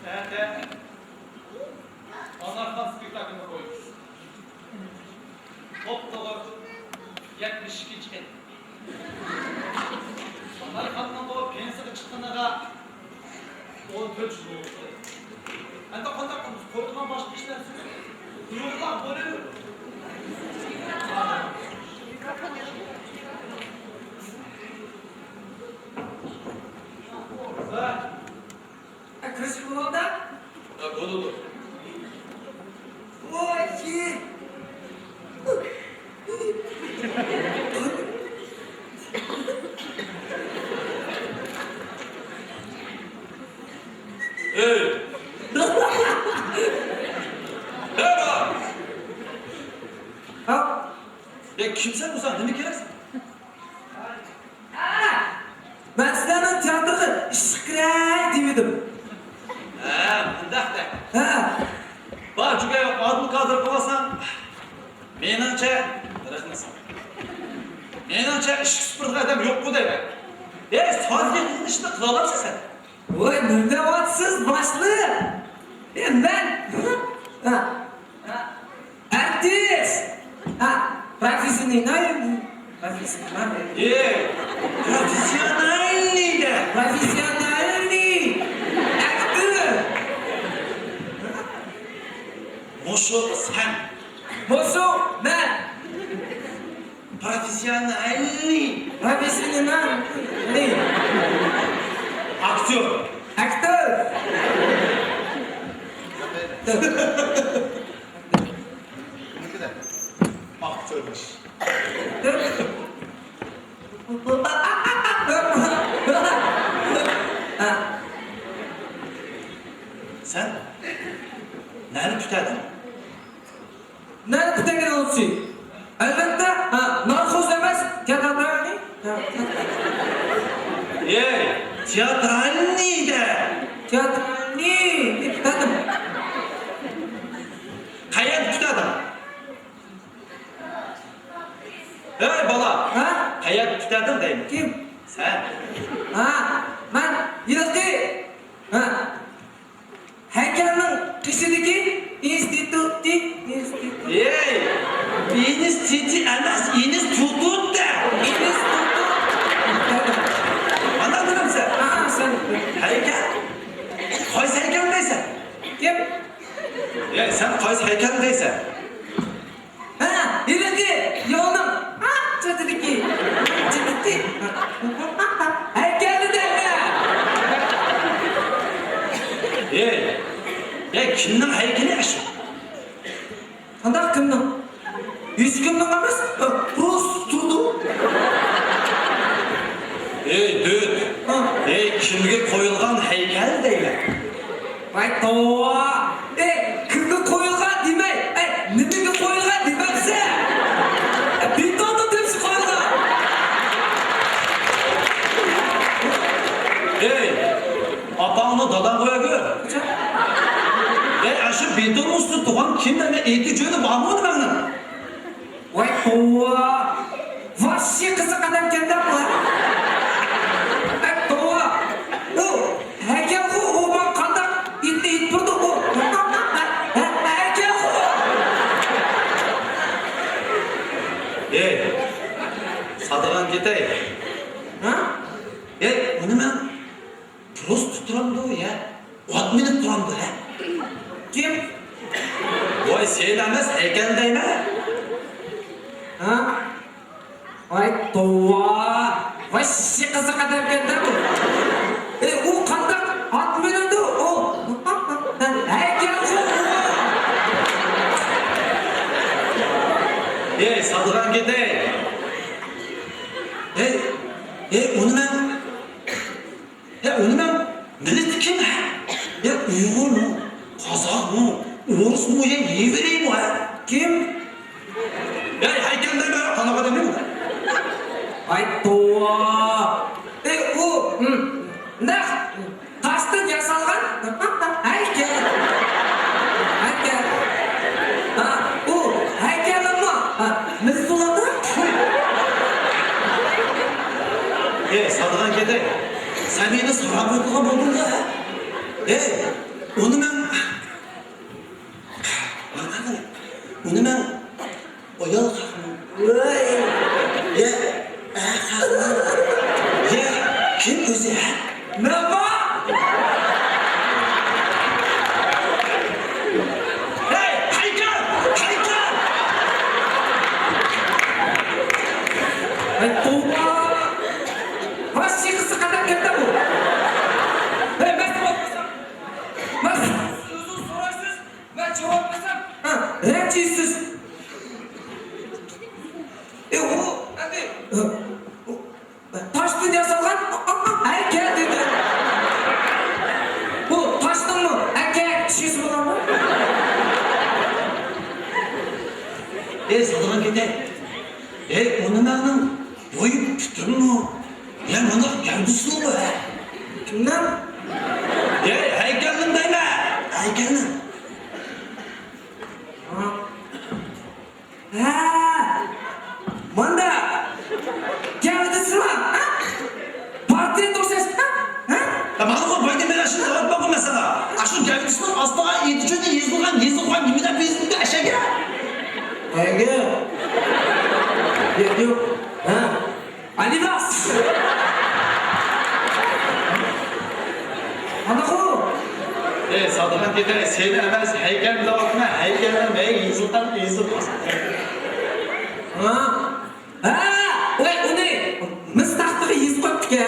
Evet. Anartan spektaklını koymuş. Top dolu 72 çek. Anartandan bu pensiyonu çıktığında 14 yıl oldu. Ben de kontaktımız. Korkudan başka işler söylüyor. Duyurlar böyle. Kırışık olan da? Konulu. Oy ki! Hey! Merhaba! Ha? Ya kimsen uzan, ne mi gelirsin? Ben sizlerden tiyatroda şıkıray demedim. Bundak da. Ha? Bak çünkü adını kaldırıp alasan, menimce, bırakmasın. Menimce ışık süpürdüğü adam yok bu demek. Sadece kızın işini kılalamsın sen. Oy nerede vatsız başlı? Ben. Ha? Artist. Ha? Profesyonel. Profesyonel. Profesyonelliğinde. Profesyonel. Aktör. Moşu sen. Bosu ben. Profesyonelliği. Profesyonel. Ne? Aktör. Aktör. Aktörmüş. Sen nerede tutardın? Nerede tutarken olsun? Elbette narkoz demez. Teatrani. Tiyatralniydi. Teatrani. Dedim. Kayıp tutardın. Hey bala. Ha? Kayıp tutardın değil mi? Kim? Sen. Ben yılki. Heykelin kışıdaki institut. İnistitü emas, institut da. Anladın mı sen? Sen. Heykel. Kayıs heykel değilsen. Kim? Sen kayıs heykel değilsen. Yılki. Yolum. Çatıdaki. Heykelli de. Kimden heykeli yaşıyor? Qanday kimning? 100 kimning emas? Rus turdu. Dude. Kimga qo'yilgan heykal deyman. Vay tova. Kimga qo'yilgan demay. Nimaga qo'yilgan demaksa? Betonni deb qo'yilgan. Atağını dadan qo'yagur. Aşı beton üstü tuğan kimden eti cöğünü var mı onu benden? Vay tova. Vahşi kızık adam kendi var. Tova. O heykel o bak kandak it durdu o. Heykel o. Sadıgan ketay. Onu ben prost tuturam da ya. 10 minut turam da ya. Kim? Vay seylemez heykel deyme. Vay tova. Vahşi kızık adam kendi bu. O kandak at minutdu o. Heykel o. Sadıgan ketay. Onu ben millet kim ha? Uygur mu? Kazak mı? Rus mu ya? Yevrey mi ha? Kim? Heykel deyme. Kanaka demir mi? Ay tova. O ne? Taştan yasalgan heykel. Heykel. O heykel ama Mezulada. Sadıkan kete. Sen beni sağa koyduğuna buldun ya. Onu ben... Bakın, onu ben... Oyal kalkmam. Ya, kalkmam. Ya, kim özü ha? Merhaba. Hey, Haykal! Haykal! Ay tuğba. Baş çıkısı kadar geldi bu. Hey ben sormasam. Ben uzun sorarsız. Ben cevaplasam. Renkçisiz. O hadi. Taştan yasalgan heykel dedi. Bu taştan mı? Heykel kişisi olan mı? Sadıkan kete. Onu ben boyu tuttun mu? Ya bana gövdüsün mü ha? Kimden? Heykelin deme. Heykelin. Ha. Manda. Gövdesi var. Partiye dosyası. Ya bana bak baydım ben aşırı dağıtma bu mesela. Aşırı gövdüsünün asla yedicinde yazılgan gibiden bezinde aşağı gel. Ege. Yok. Ha. Ali Bas. Ana ko. Sadıkan kete seni emez heykel dağıtma. Heykellemeye yazılgan. Ha. Ha. Oy o ne? Biz taxtığı yazıp koyduk ya.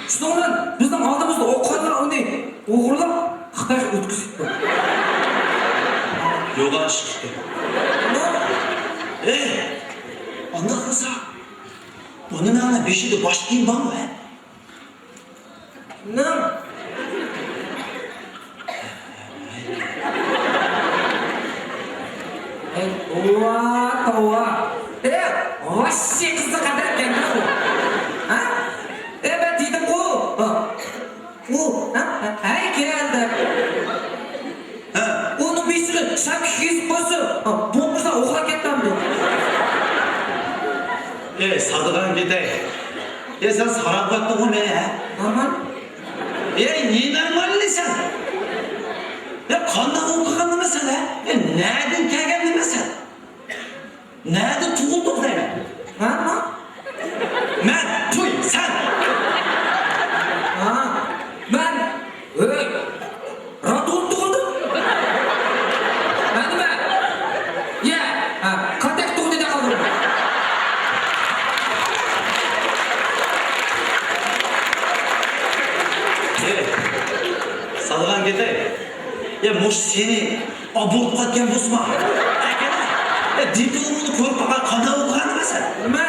Şundan bizden aldığımızda okuyanlar o ne? Uğurlap Xitay ötküzüp koy. Yola çıktı. Ondan kısa. Onun ağına beşi de başlayayım bana be. Ne? Ova. Vahşi kızı kadar geldi bu. Ha? Ben dedim bu. Hey geldi. Onu bir sürü şak yüz koysu. Bombuza okula gitmem diyor. Sadıkan kete. Sen saran baktın o beni ha? Aman. Niye normalli sen? Kandan okuğandı mesela. Nereden kelgendi mesela? Nerede tuğulduk deyim? Ha? Ben, tuy, sen. Ben radon tuğdu. Ben mi? Ya, katek tuğdu da kaldım. Sadıkan kete. Moş seni abort katken bozma. Diplomunu koyup bana kanal okuğandı mesela. Nima?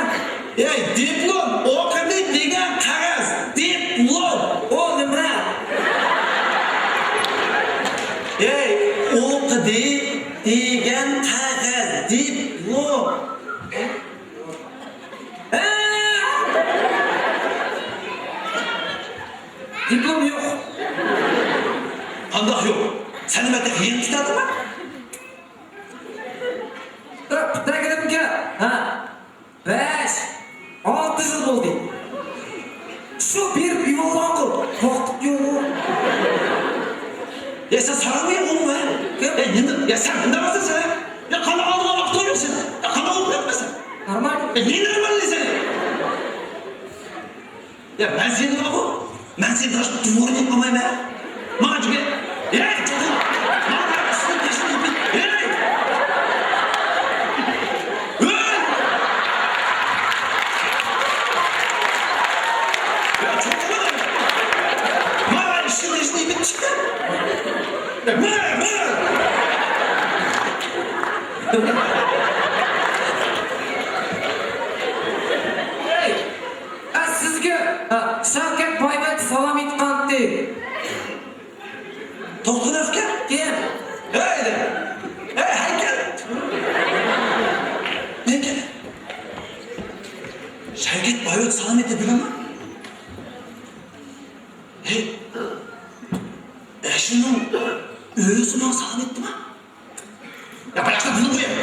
Diplom okudu degan qog'oz. Diplom. O nima? Okudu degan qog'oz. Diplom. Diplom yok. Qandoq yo'q? Seni ben de qiyin tutadimi? Tak dedim ki, 5, 6 yıl oldu. Şu bir yuvalağın vakit yok. Sen saramıyor oğlum ha? Sen ne varsın sen? Kana aldığına vakit oluyor sen. Kana olmuyor musun? Normal. Ne normalli sen? Ben seni bakım. Ben seni taş duvarı yapmamayım ha. Macı gel. Çocuğum. Bana üstüne taşını yapayım. Çok olmadı mı? Bana üstüne taşını yapayım çıktı. Sizge Shavkat Boyvachich salom aytqandi. To'lqinovga? Kim? Haykal. Nega? Shavkat Boyvachich salom aytadilarmi? Shunun o'zi menga salom aytdimi? Boshqa buni qo'ying.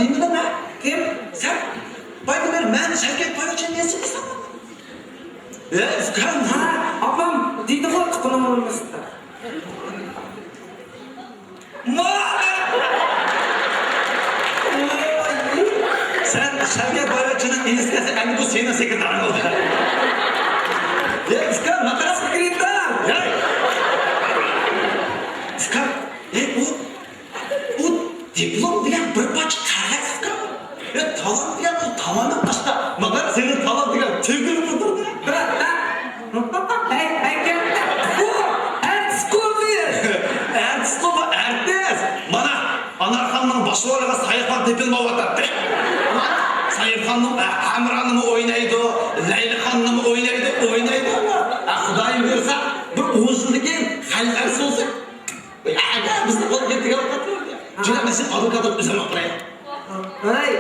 deymi lan ha? Kim? Sen bayda beri men Shavkat Boyvachchani eslaysan. Ukam, Ha, opam deydi qo'y qiqinam olmasda. Sen Shavkat Boyvachchani eskasi endi bu seni sekretarın oldu. Ukam, naqara Sekretar. Ukam, bu diplom bilan bir parcha qog'oz ukam. Talant degan bu tamamen boshqa. Naqara sening talantiga tegilib o'tirdi. Brat, ha? Hey, kim? Bu artist qo'ydi. Artist bu artist. Mana Anarxonning bosh roliga Sayirxon depilib o'tirdi. Sayirxonning Amronni o'ynaydi, Laylaxonni o'ynaydi. Xudoyim bersa, bir o'zligi xalqarsi bo'lsa. Bizni qo'lga keltirgan vaqt. Juda men advokat o'zim o'tirayman. Hey,